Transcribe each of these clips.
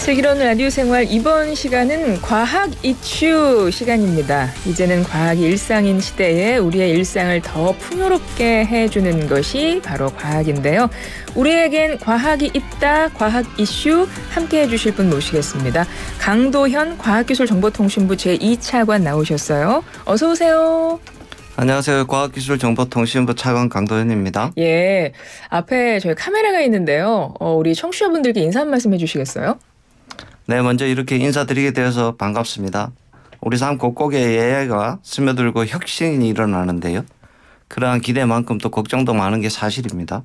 슬기로운 라디오 생활 이번 시간은 과학 이슈 시간입니다. 이제는 과학이 일상인 시대에 우리의 일상을 더 풍요롭게 해주는 것이 바로 과학인데요. 우리에겐 과학이 있다. 과학 이슈 함께 해주실 분 모시겠습니다. 강도현 과학기술정보통신부 제2차관 나오셨어요. 어서 오세요. 안녕하세요. 과학기술정보통신부 차관 강도현입니다. 예, 앞에 저희 카메라가 있는데요. 우리 청취자분들께 인사 한 말씀 해주시겠어요? 네, 먼저 이렇게 인사드리게 되어서 반갑습니다. 우리 삶 곳곳에 AI가 스며들고 혁신이 일어나는데요. 그러한 기대만큼 또 걱정도 많은 게 사실입니다.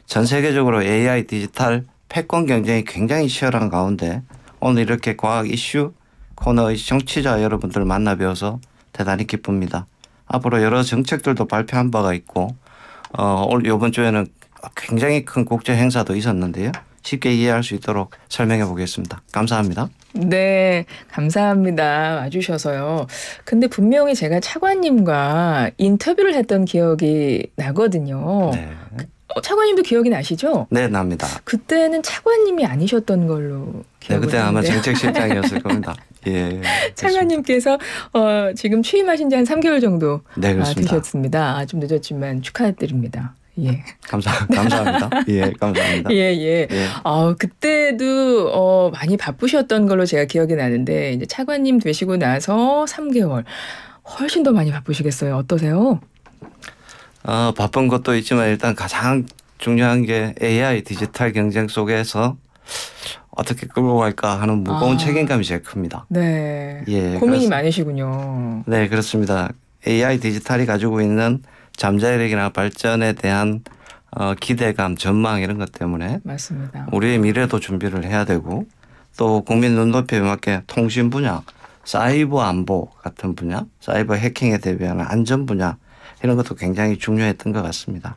전 세계적으로 AI 디지털 패권 경쟁이 굉장히 치열한 가운데 오늘 이렇게 과학 이슈 코너의 청취자 여러분들 만나 뵈어서 대단히 기쁩니다. 앞으로 여러 정책들도 발표한 바가 있고 이번 주에는 굉장히 큰 국제 행사도 있었는데요. 쉽게 이해할 수 있도록 설명해 보겠습니다. 감사합니다. 네, 감사합니다. 와주셔서요. 근데 분명히 제가 차관님과 인터뷰를 했던 기억이 나거든요. 네. 차관님도 기억이 나시죠? 네, 납니다. 그때는 차관님이 아니셨던 걸로 네, 기억을 그때 아마 하는데요. 정책실장이었을 겁니다. 예. 차관님께서 지금 취임하신 지 한 3개월 정도 네, 그렇습니다. 되셨습니다. 좀 늦었지만 축하드립니다. 예. 감사합니다. 예, 감사합니다. 예. 그때도 많이 바쁘셨던 걸로 제가 기억이 나는데 이제 차관님 되시고 나서 3개월 훨씬 더 많이 바쁘시겠어요. 어떠세요? 바쁜 것도 있지만 일단 가장 중요한 게 AI 디지털 경쟁 속에서 어떻게 끌고 갈까 하는 무거운 책임감이 제일 큽니다. 네. 예, 고민이 많으시군요. 네, 그렇습니다. AI 디지털이 가지고 있는 잠재력이나 발전에 대한 기대감, 전망 이런 것 때문에 맞습니다. 우리의 미래도 준비를 해야 되고 또 국민 눈높이에 맞게 통신 분야, 사이버 안보 같은 분야, 사이버 해킹에 대비하는 안전 분야 이런 것도 굉장히 중요했던 것 같습니다.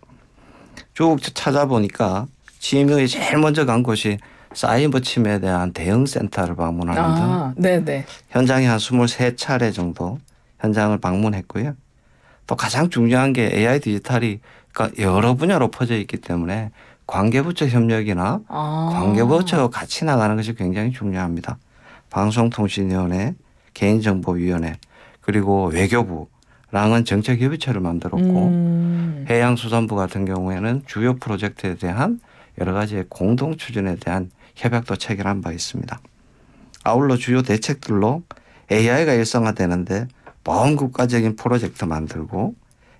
쭉 찾아보니까 취임 후에 제일 먼저 간 곳이 사이버 침해에 대한 대응 센터를 방문하는 등 네네. 현장에 한 23차례 정도 현장을 방문했고요. 또 가장 중요한 게 AI 디지털이 여러 분야로 퍼져 있기 때문에 관계부처 협력이나 관계부처 같이 나가는 것이 굉장히 중요합니다. 방송통신위원회, 개인정보위원회 그리고 외교부랑은 정책협의체를 만들었고 해양수산부 같은 경우에는 주요 프로젝트에 대한 여러 가지의 공동 추진에 대한 협약도 체결한 바 있습니다. 아울러 주요 대책들로 AI가 일상화되는데 먼 국가적인 프로젝트 만들고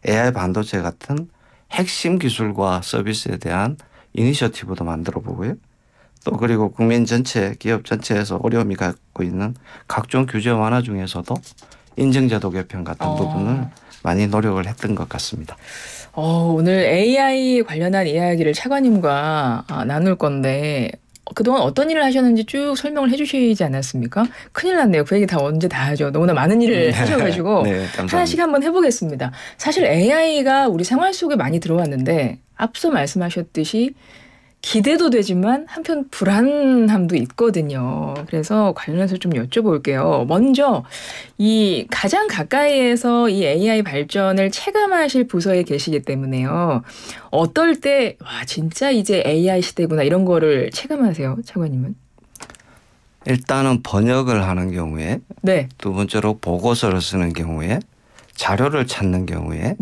AI 반도체 같은 핵심 기술과 서비스에 대한 이니셔티브도 만들어 보고요. 또 그리고 국민 전체, 기업 전체에서 어려움이 갖고 있는 각종 규제 완화 중에서도 인증제도 개편 같은 부분을 많이 노력을 했던 것 같습니다. 오늘 AI 관련한 이야기를 차관님과 나눌 건데 그동안 어떤 일을 하셨는지 쭉 설명을 해 주시지 않았습니까? 큰일 났네요. 그 얘기 다 언제 다 하죠. 너무나 많은 일을 하셔가지고 하나씩 한번 해보겠습니다. 사실 AI가 우리 생활 속에 많이 들어왔는데 앞서 말씀하셨듯이 기대도 되지만 한편 불안함도 있거든요. 그래서 관련해서 좀 여쭤볼게요. 먼저 이 가장 가까이에서 이 AI 발전을 체감하실 부서에 계시기 때문에요. 어떨 때 와 진짜 이제 AI 시대구나 이런 거를 체감하세요, 차관님은? 일단은 번역을 하는 경우에 네. 두 번째로 보고서를 쓰는 경우에 자료를 찾는 경우에는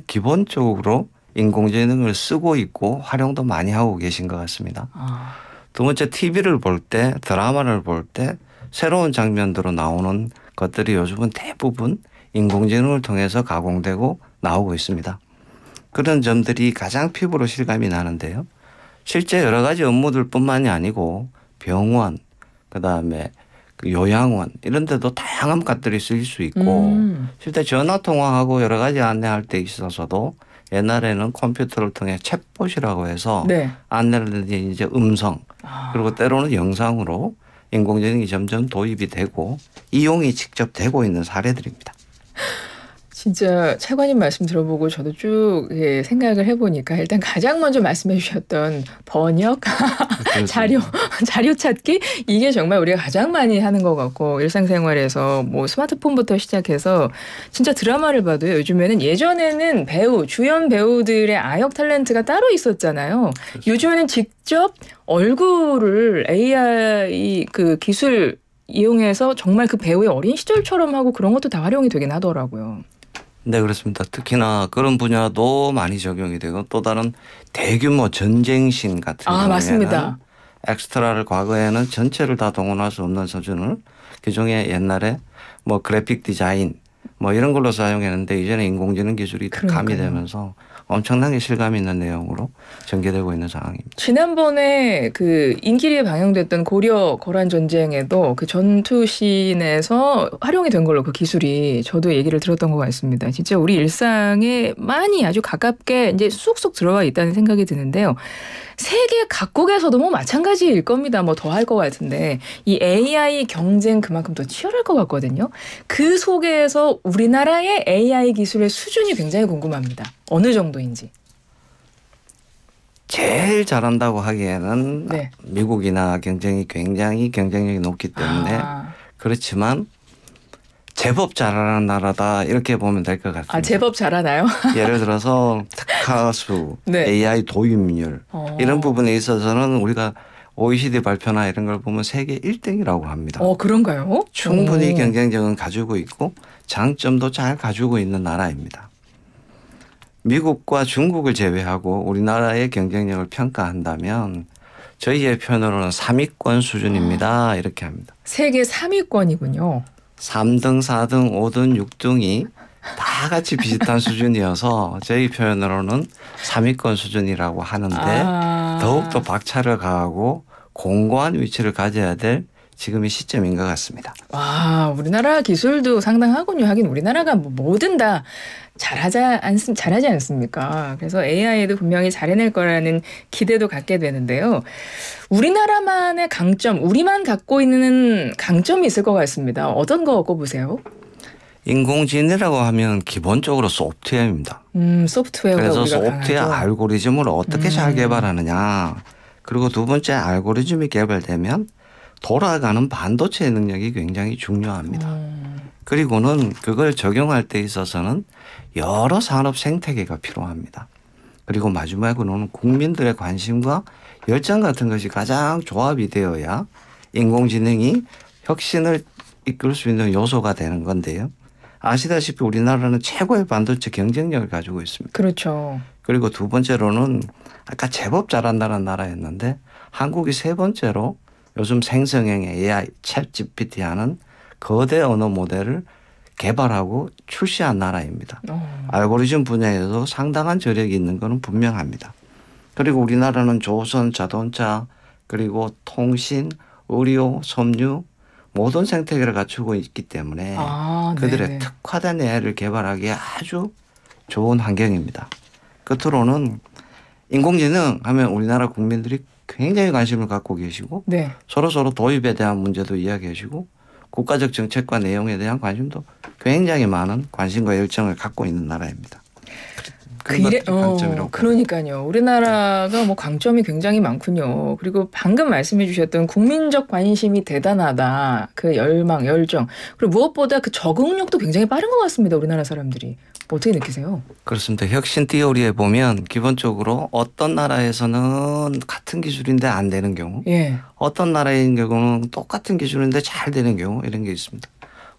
기본적으로 인공지능을 쓰고 있고 활용도 많이 하고 계신 것 같습니다. 두 번째 TV를 볼 때 드라마를 볼 때 새로운 장면으로 나오는 것들이 요즘은 대부분 인공지능을 통해서 가공되고 나오고 있습니다. 그런 점들이 가장 피부로 실감이 나는데요. 실제 여러 가지 업무들뿐만이 아니고 병원, 그다음에 요양원 이런 데도 다양한 것들이 쓰일 수 있고 실제 전화통화하고 여러 가지 안내할 때 있어서도 옛날에는 컴퓨터를 통해 챗봇이라고 해서 안내를 이제 음성 그리고 때로는 영상으로 인공지능이 점점 도입이 되고 이용이 직접 되고 있는 사례들입니다. 진짜 차관님 말씀 들어보고 저도 쭉 생각을 해보니까 일단 가장 먼저 말씀해 주셨던 번역, 자료 찾기 이게 정말 우리가 가장 많이 하는 것 같고 일상생활에서 뭐 스마트폰부터 시작해서 진짜 드라마를 봐도요. 요즘에는 예전에는 주연 배우들의 아역 탤런트가 따로 있었잖아요. 그렇죠. 요즘에는 직접 얼굴을 AI 그 기술 이용해서 정말 그 배우의 어린 시절처럼 하고 그런 것도 다 활용이 되긴 하더라고요. 네, 그렇습니다. 특히나 그런 분야도 많이 적용이 되고 또 다른 대규모 전쟁신 같은 경우에는 맞습니다. 엑스트라를 과거에는 전체를 다 동원할 수 없는 수준을 그중에 옛날에 뭐 그래픽 디자인 뭐 이런 걸로 사용했는데 이제는 인공지능 기술이 가미되면서 엄청나게 실감 있는 내용으로 전개되고 있는 상황입니다. 지난번에 그 인기리에 방영됐던 고려 거란 전쟁에도 그 전투씬에서 활용이 된 걸로 그 기술이 저도 얘기를 들었던 것 같습니다. 진짜 우리 일상에 많이 아주 가깝게 이제 쑥쑥 들어와 있다는 생각이 드는데요. 세계 각국에서도 뭐 마찬가지일 겁니다. 뭐 더 할 것 같은데 이 AI 경쟁 그만큼 더 치열할 것 같거든요. 그 속에서 우리나라의 AI 기술의 수준이 굉장히 궁금합니다. 어느 정도인지. 제일 잘한다고 하기에는 네. 미국이나 굉장히 경쟁력이 높기 때문에 그렇지만 제법 잘하는 나라다 이렇게 보면 될 것 같습니다. 제법 잘하나요? 예를 들어서 특화수, 네. AI 도입률 이런 부분에 있어서는 우리가 OECD 발표나 이런 걸 보면 세계 1등이라고 합니다. 그런가요? 충분히 경쟁력은 가지고 있고 장점도 잘 가지고 있는 나라입니다. 미국과 중국을 제외하고 우리나라의 경쟁력을 평가한다면 저희의 표현으로는 3위권 수준입니다. 이렇게 합니다. 세계 3위권이군요. 3등, 4등, 5등, 6등이 다 같이 비슷한 수준이어서 저희 표현으로는 3위권 수준이라고 하는데 더욱더 박차를 가하고 공고한 위치를 가져야 될 지금이 시점인 것 같습니다. 와, 우리나라 기술도 상당하군요. 하긴 우리나라가 뭐든 다 잘하지 않습니까? 그래서 AI도 분명히 잘해낼 거라는 기대도 갖게 되는데요. 우리나라만의 강점, 우리만 갖고 있는 강점이 있을 것 같습니다. 어떤 거 꼽으세요? 인공지능이라고 하면 기본적으로 소프트웨어입니다. 소프트웨어가 그래서 우리가 소프트웨어 강하죠. 알고리즘을 어떻게 잘 개발하느냐. 그리고 두 번째 알고리즘이 개발되면 돌아가는 반도체 능력이 굉장히 중요합니다. 그리고는 그걸 적용할 때 있어서는 여러 산업 생태계가 필요합니다. 그리고 마지막으로는 국민들의 관심과 열정 같은 것이 가장 조합이 되어야 인공지능이 혁신을 이끌 수 있는 요소가 되는 건데요. 아시다시피 우리나라는 최고의 반도체 경쟁력을 가지고 있습니다. 그렇죠. 그리고 두 번째로는 아까 제법 잘한다는 나라였는데 한국이 세 번째로 요즘 생성형 AI 챗 GPT 하는 거대 언어 모델을 개발하고 출시한 나라입니다. 알고리즘 분야에서 상당한 저력이 있는 것은 분명합니다. 그리고 우리나라는 조선, 자동차, 그리고 통신, 의료, 섬유 모든 생태계를 갖추고 있기 때문에 그들의 네네. 특화된 AI를 개발하기에 아주 좋은 환경입니다. 끝으로는 인공지능 하면 우리나라 국민들이 굉장히 관심을 갖고 계시고 네. 서로 도입에 대한 문제도 이야기하시고 국가적 정책과 내용에 대한 관심도 굉장히 많은 관심과 열정을 갖고 있는 나라입니다. 그러니까요. 우리나라가 뭐 강점이 굉장히 많군요. 그리고 방금 말씀해 주셨던 국민적 관심이 대단하다. 그 열망, 열정. 그리고 무엇보다 그 적응력도 굉장히 빠른 것 같습니다. 우리나라 사람들이. 어떻게 느끼세요? 그렇습니다. 혁신 티오리에 보면 기본적으로 어떤 나라에서는 같은 기술인데 안 되는 경우 어떤 나라인 경우는 똑같은 기술인데 잘 되는 경우 이런 게 있습니다.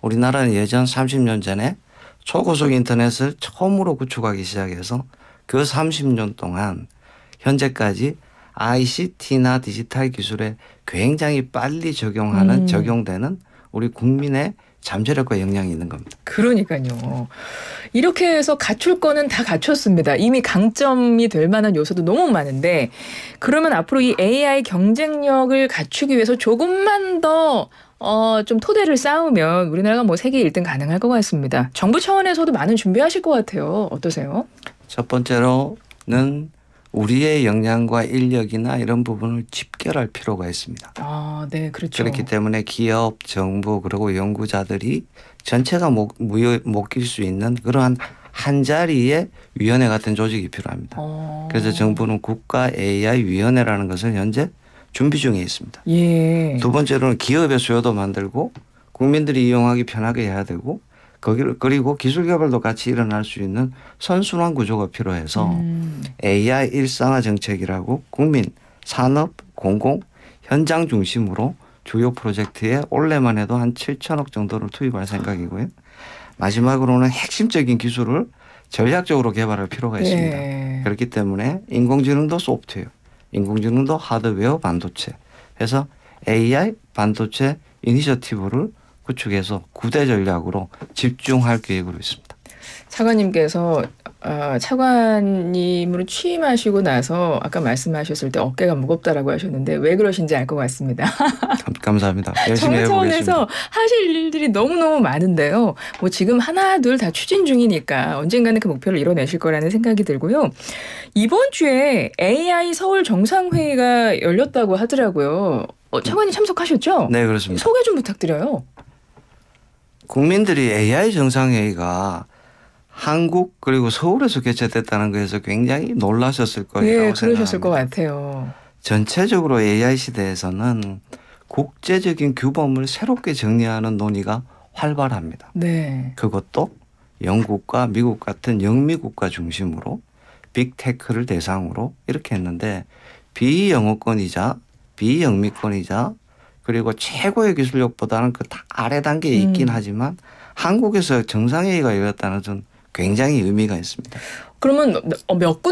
우리나라는 예전 30년 전에 초고속 인터넷을 처음으로 구축하기 시작해서 그 30년 동안 현재까지 ICT나 디지털 기술에 굉장히 빨리 적용되는 우리 국민의 잠재력과 역량이 있는 겁니다. 그러니까요. 이렇게 해서 갖출 거는 다 갖췄습니다. 이미 강점이 될 만한 요소도 너무 많은데 그러면 앞으로 이 AI 경쟁력을 갖추기 위해서 조금만 더 좀 토대를 쌓으면 우리나라가 뭐 세계 1등 가능할 것 같습니다. 정부 차원에서도 많은 준비하실 것 같아요. 어떠세요? 첫 번째로는 우리의 역량과 인력이나 이런 부분을 집결할 필요가 있습니다. 아, 네, 그렇죠. 그렇기 때문에 기업, 정부 그리고 연구자들이 전체가 묶일 수 있는 그러한 한 자리의 위원회 같은 조직이 필요합니다. 그래서 정부는 국가 AI 위원회라는 것을 현재 준비 중에 있습니다. 예. 두 번째로는 기업의 수요도 만들고 국민들이 이용하기 편하게 해야 되고 그리고 기술 개발도 같이 일어날 수 있는 선순환 구조가 필요해서 AI 일상화 정책이라고 국민, 산업, 공공, 현장 중심으로 주요 프로젝트에 올해만 해도 한 7천억 정도를 투입할 생각이고요. 마지막으로는 핵심적인 기술을 전략적으로 개발할 필요가 있습니다. 네. 그렇기 때문에 인공지능도 소프트웨어, 인공지능도 하드웨어, 반도체 해서 AI 반도체 이니셔티브를 구축해서 9대 전략으로 집중할 계획으로 있습니다. 차관님께서 차관님으로 취임하시고 나서 아까 말씀하셨을 때 어깨가 무겁다라고 하셨는데 왜 그러신지 알 것 같습니다. 감사합니다. 열심히 정부 해보겠습니다. 차원에서 하실 일들이 너무너무 많은데요. 뭐 지금 하나 둘 다 추진 중이니까 언젠가는 그 목표를 이뤄내실 거라는 생각이 들고요. 이번 주에 AI 서울 정상회의가 열렸다고 하더라고요. 차관님 참석하셨죠? 네, 그렇습니다. 소개 좀 부탁드려요. 국민들이 AI 정상회의가 한국 그리고 서울에서 개최됐다는 것에서 굉장히 놀라셨을 거라고 생각합니다. 그러셨을 것 같아요. 전체적으로 AI 시대에서는 국제적인 규범을 새롭게 정리하는 논의가 활발합니다. 네. 그것도 영국과 미국 같은 영미국가 중심으로 빅테크를 대상으로 이렇게 했는데 비영어권이자 비영미권이자 그리고 최고의 기술력보다는 그 아래 단계에 있긴 하지만 한국에서 정상회의가 열렸다는 건 굉장히 의미가 있습니다. 그러면 몇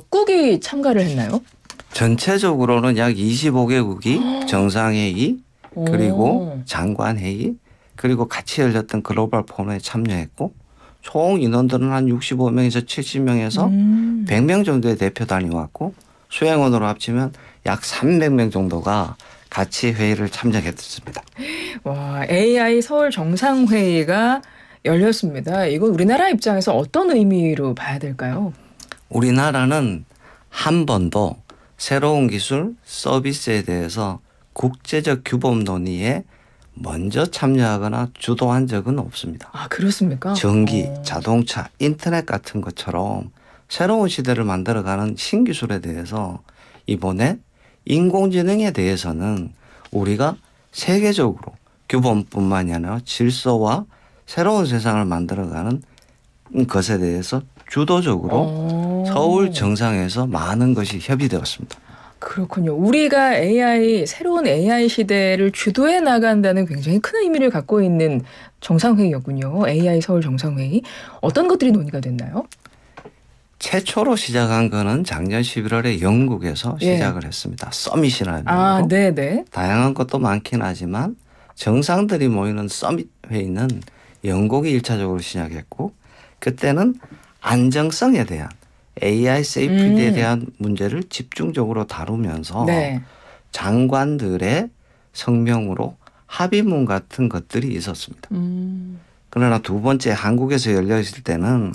국이 참가를 했나요? 전체적으로는 약 25개국이 정상회의 그리고 장관회의 그리고 같이 열렸던 글로벌 포럼에 참여했고 총 인원들은 한 65명에서 70명에서 100명 정도의 대표단이 왔고 수행원으로 합치면 약 300명 정도가 같이 회의를 참석했습니다. 와, AI 서울 정상회의가 열렸습니다. 이건 우리나라 입장에서 어떤 의미로 봐야 될까요? 우리나라는 한 번도 새로운 기술, 서비스에 대해서 국제적 규범 논의에 먼저 참여하거나 주도한 적은 없습니다. 아, 그렇습니까? 전기, 자동차, 인터넷 같은 것처럼 새로운 시대를 만들어가는 신기술에 대해서 이번에 인공지능에 대해서는 우리가 세계적으로 규범뿐만이 아니라 질서와 새로운 세상을 만들어가는 것에 대해서 주도적으로 서울 정상에서 많은 것이 협의되었습니다. 그렇군요. 우리가 새로운 AI 시대를 주도해 나간다는 굉장히 큰 의미를 갖고 있는 정상회의였군요. AI 서울 정상회의. 어떤 것들이 논의가 됐나요? 최초로 시작한 거는 작년 11월에 영국에서 시작을 했습니다. 서밋이라는 이름으로. 네네. 다양한 것도 많긴 하지만 정상들이 모이는 서밋 회의는 영국이 1차적으로 시작했고 그때는 안정성에 대한 AI 세이프티에 대한 문제를 집중적으로 다루면서 장관들의 성명으로 합의문 같은 것들이 있었습니다. 그러나 두 번째 한국에서 열려 있을 때는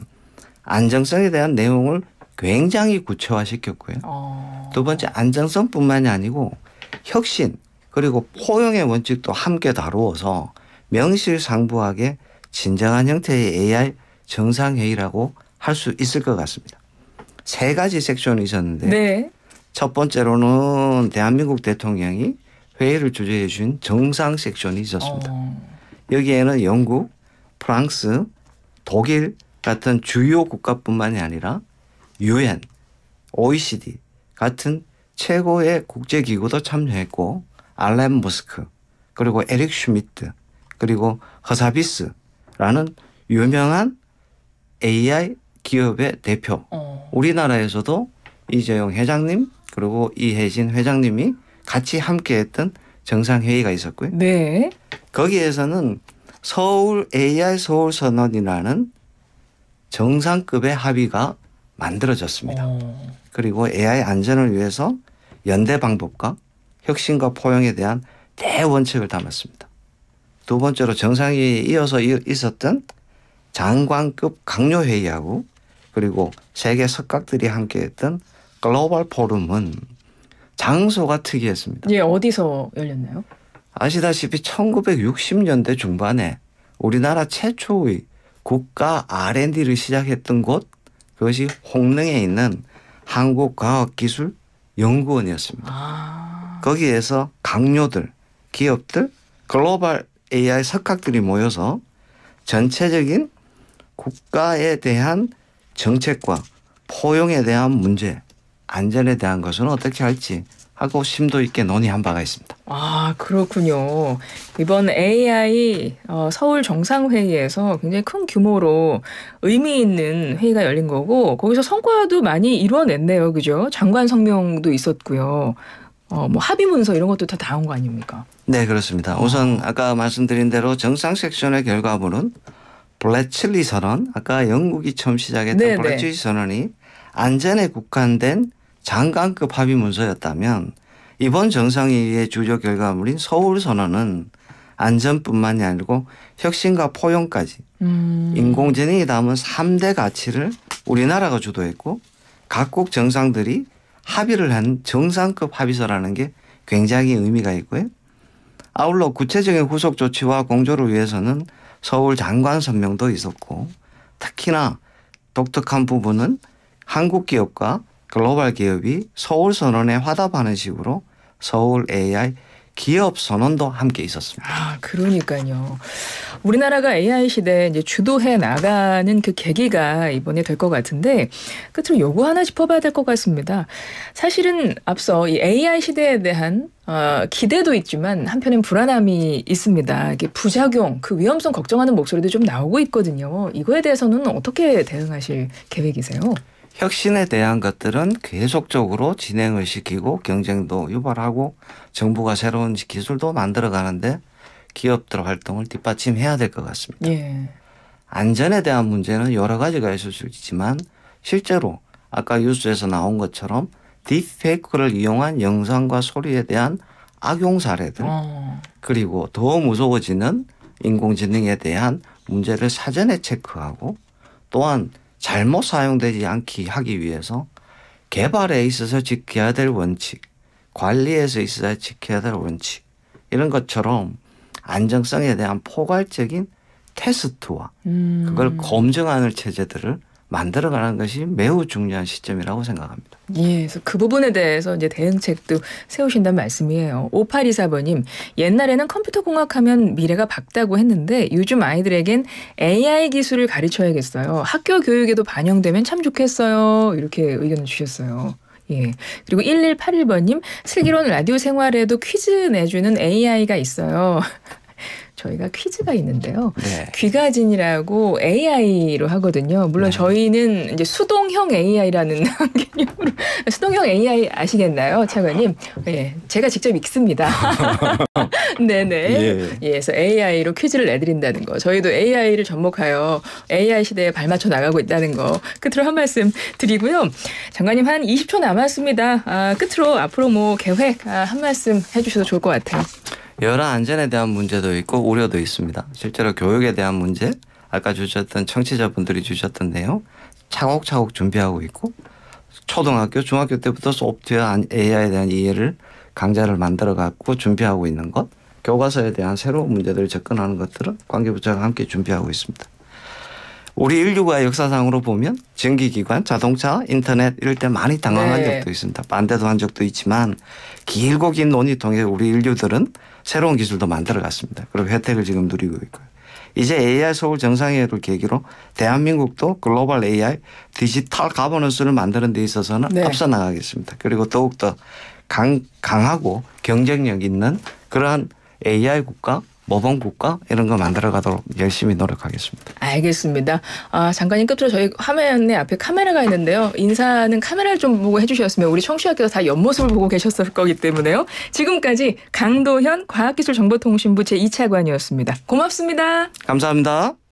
안정성에 대한 내용을 굉장히 구체화시켰고요. 두 번째 안정성뿐만이 아니고 혁신 그리고 포용의 원칙도 함께 다루어서 명실상부하게 진정한 형태의 AI 정상회의라고 할 수 있을 것 같습니다. 세 가지 섹션이 있었는데 첫 번째로는 대한민국 대통령이 회의를 주재해 주신 정상 섹션이 있었습니다. 여기에는 영국, 프랑스, 독일 같은 주요 국가뿐만이 아니라 UN, OECD 같은 최고의 국제기구도 참여했고 알렌 머스크 그리고 에릭 슈미트 그리고 허사비스라는 유명한 AI 기업의 대표 우리나라에서도 이재용 회장님 그리고 이혜진 회장님이 같이 함께했던 정상회의가 있었고요. 거기에서는 서울 AI 서울 선언이라는 정상급의 합의가 만들어졌습니다. 그리고 AI 안전을 위해서 연대 방법과 혁신과 포용에 대한 대원칙을 담았습니다. 두 번째로 정상회의에 이어서 있었던 장관급 강요회의하고 그리고 세계 석각들이 함께했던 글로벌 포럼은 장소가 특이했습니다. 예, 어디서 열렸나요? 아시다시피 1960년대 중반에 우리나라 최초의 국가 R&D를 시작했던 곳, 그것이 홍릉에 있는 한국과학기술연구원이었습니다. 거기에서 강요들, 기업들, 글로벌 AI 석학들이 모여서 전체적인 국가에 대한 정책과 포용에 대한 문제, 안전에 대한 것은 어떻게 할지 하고 심도 있게 논의한 바가 있습니다. 아, 그렇군요. 이번 AI 서울 정상회의에서 굉장히 큰 규모로 의미 있는 회의가 열린 거고 거기서 성과도 많이 이루어냈네요. 그죠? 장관 성명도 있었고요. 뭐 합의 문서 이런 것도 다 나온 거 아닙니까? 네, 그렇습니다. 우선 아까 말씀드린 대로 정상 섹션의 결과물은 블래칠리 선언, 아까 영국이 처음 시작했던 네네. 블래칠리 선언이 안전에 국한된 장관급 합의 문서였다면 이번 정상회의의 주요 결과물인 서울 선언은 안전뿐만이 아니고 혁신과 포용까지 인공지능이 담은 3대 가치를 우리나라가 주도했고 각국 정상들이 합의를 한 정상급 합의서라는 게 굉장히 의미가 있고요. 아울러 구체적인 후속 조치와 공조를 위해서는 서울 장관 선명도 있었고 특히나 독특한 부분은 한국 기업과 글로벌 기업이 서울 선언에 화답하는 식으로 서울 AI 기업 선언도 함께 있었습니다. 아, 그러니까요. 우리나라가 AI 시대에 이제 주도해 나가는 그 계기가 이번에 될 것 같은데 끝으로 요거 하나 짚어봐야 될 것 같습니다. 사실은 앞서 이 AI 시대에 대한 기대도 있지만 한편엔 불안함이 있습니다. 이게 부작용, 그 위험성 걱정하는 목소리도 좀 나오고 있거든요. 이거에 대해서는 어떻게 대응하실 계획이세요? 혁신에 대한 것들은 계속적으로 진행을 시키고 경쟁도 유발하고 정부가 새로운 기술도 만들어 가는데 기업들 활동을 뒷받침해야 될 것 같습니다. 예. 안전에 대한 문제는 여러 가지가 있을 수 있지만 실제로 아까 뉴스에서 나온 것처럼 딥페이크를 이용한 영상과 소리에 대한 악용 사례들 그리고 더 무서워지는 인공지능에 대한 문제를 사전에 체크하고 또한 잘못 사용되지 않게 하기 위해서 개발에 있어서 지켜야 될 원칙, 관리에서 있어서 지켜야 될 원칙 이런 것처럼 안정성에 대한 포괄적인 테스트와 그걸 검증하는 체제들을 만들어가는 것이 매우 중요한 시점이라고 생각합니다. 예, 그래서 그 부분에 대해서 이제 대응책도 세우신다는 말씀이에요. 5824번님, 옛날에는 컴퓨터 공학하면 미래가 밝다고 했는데 요즘 아이들에겐 AI 기술을 가르쳐야겠어요. 학교 교육에도 반영되면 참 좋겠어요. 이렇게 의견을 주셨어요. 예. 그리고 1181번님, 슬기로운 라디오 생활에도 퀴즈 내주는 AI가 있어요. 저희가 퀴즈가 있는데요. 네. 귀가진이라고 AI로 하거든요. 물론 저희는 이제 수동형 AI라는 개념으로 수동형 AI 아시겠나요, 차관님? 예, 제가 직접 읽습니다. 네네. 예. 예, 그래서 AI로 퀴즈를 내드린다는 거. 저희도 AI를 접목하여 AI 시대에 발맞춰 나가고 있다는 거. 끝으로 한 말씀 드리고요. 장관님 한 20초 남았습니다. 끝으로 앞으로 뭐 계획 한 말씀 해주셔도 좋을 것 같아요. 여러 안전에 대한 문제도 있고 우려도 있습니다. 실제로 교육에 대한 문제, 아까 주셨던 청취자분들이 주셨던 내용 차곡차곡 준비하고 있고 초등학교, 중학교 때부터 소프트웨어 AI에 대한 이해를 강좌를 만들어 갖고 준비하고 있는 것, 교과서에 대한 새로운 문제들을 접근하는 것들은 관계부처가 함께 준비하고 있습니다. 우리 인류가 역사상으로 보면 전기기관, 자동차, 인터넷 이럴 때 많이 당황한 적도 있습니다. 반대도 한 적도 있지만 길고 긴 논의 통해 우리 인류들은 새로운 기술도 만들어갔습니다. 그리고 혜택을 지금 누리고 있고요. 이제 AI 서울 정상회의를 계기로 대한민국도 글로벌 AI 디지털 가버넌스를 만드는 데 있어서는 앞서 나가겠습니다. 그리고 더욱더 강하고 경쟁력 있는 그러한 AI 국가, 모범 국가 이런 거 만들어가도록 열심히 노력하겠습니다. 알겠습니다. 장관님 끝으로 저희 화면에 앞에 카메라가 있는데요. 인사는 카메라를 좀 보고 해주셨으면 우리 청취자께서 다 옆모습을 보고 계셨을 거기 때문에요. 지금까지 강도현 과학기술정보통신부 제2차관이었습니다. 고맙습니다. 감사합니다.